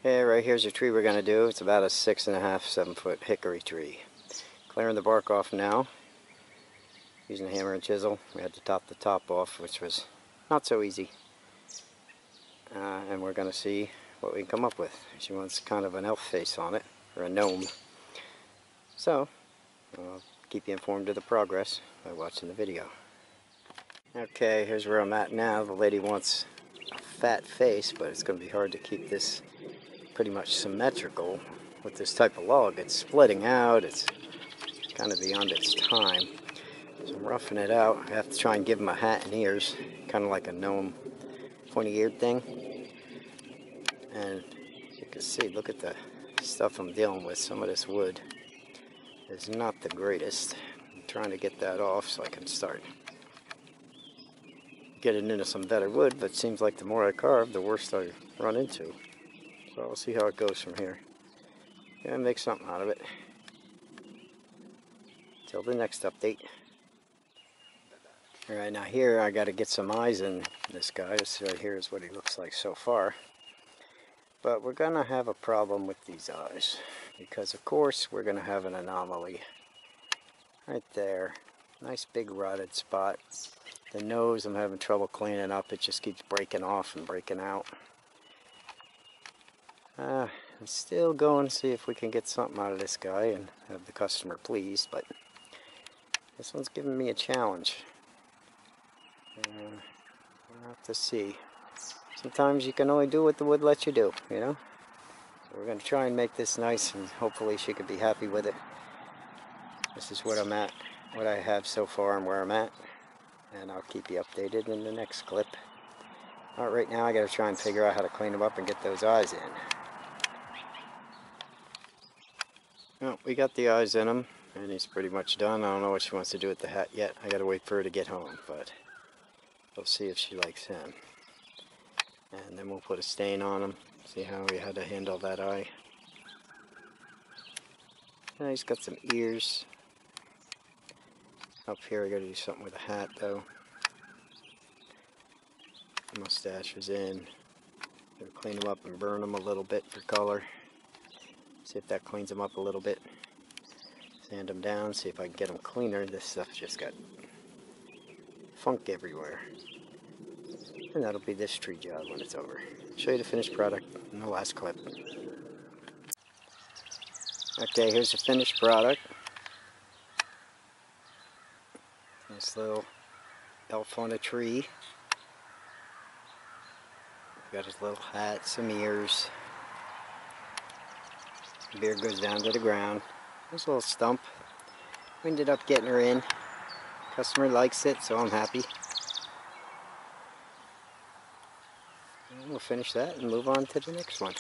Okay, right here's a tree we're going to do. It's about a 6.5, 7-foot hickory tree. Clearing the bark off now. Using a hammer and chisel. We had to top the top off, which was not so easy. And we're going to see what we can come up with. She wants kind of an elf face on it, or a gnome. So, I'll keep you informed of the progress by watching the video. Okay, here's where I'm at now. The lady wants a fat face, but it's going to be hard to keep this pretty much symmetrical with this type of log. It's splitting out, it's kind of beyond its time. So I'm roughing it out. I have to try and give him a hat and ears, kind of like a gnome pointy-eared thing. And you can see, look at the stuff I'm dealing with. Some of this wood is not the greatest. I'm trying to get that off so I can start getting into some better wood, but it seems like the more I carve, the worse I run into. So I'll see how it goes from here. Gonna make something out of it. Till the next update. Alright, now here I gotta get some eyes in this guy. This right here is what he looks like so far. But we're gonna have a problem with these eyes. Because of course we're gonna have an anomaly. Right there. Nice big rotted spot. The nose I'm having trouble cleaning up. It just keeps breaking off and breaking out. I'm still going to see if we can get something out of this guy and have the customer pleased, but this one's giving me a challenge. We'll have to see. Sometimes you can only do what the wood lets you do, you know? So we're going to try and make this nice, and hopefully she could be happy with it. This is what I'm at, what I have so far and where I'm at. And I'll keep you updated in the next clip. Right now I got to try and figure out how to clean them up and get those eyes in. Well, we got the eyes in him, and he's pretty much done. I don't know what she wants to do with the hat yet. I got to wait for her to get home, but we'll see if she likes him. And then we'll put a stain on him, see how we had to handle that eye. He's got some ears. Up here I got to do something with the hat though. Mustache is in. Gotta clean them up and burn them a little bit for color. See if that cleans them up a little bit. Sand them down, see if I can get them cleaner. This stuff just got funk everywhere. And that'll be this tree job when it's over. Show you the finished product in the last clip. Okay, here's the finished product. This little elf on a tree. Got his little hat, some ears. The beard goes down to the ground. There's a little stump. We ended up getting her in. Customer likes it, so I'm happy. And we'll finish that and move on to the next one.